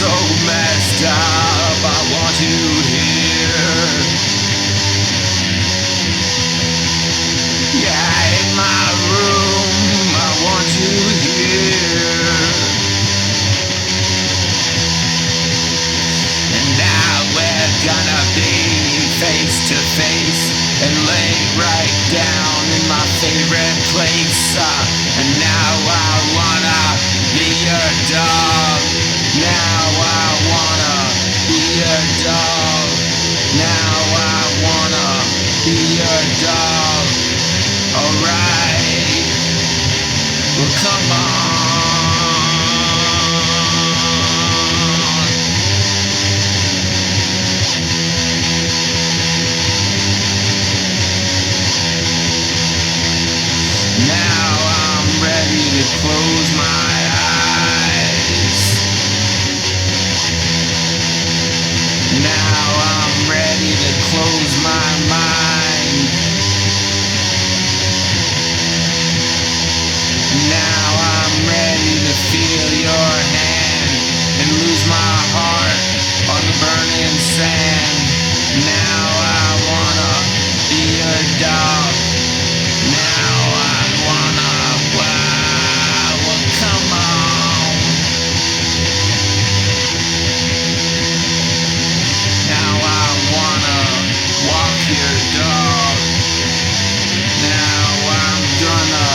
so messed up, I want you here. Yeah, in my room, I want you here. And now we're gonna be face to face and lay right down in my favorite place. And now I wanna be your dog. Now I wanna be your dog. Now I wanna be your dog. Alright, well come on. Now I'm ready to close my eyes. Now I'm ready to close my mind. Now I'm ready to feel your hand and lose my heart on the burning sand. Now I wanna be your dog. Now I wanna, wow, well, come on. Now I wanna walk your dog. Now I'm gonna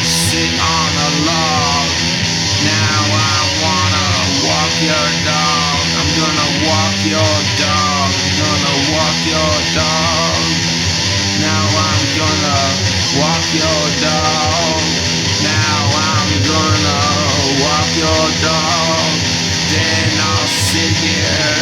sit on a log. Now I wanna walk your dog. I'm gonna walk your dog. I'm gonna walk your dog. Now I'm gonna walk your dog. Now I'm gonna walk your dog. Then I'll sit here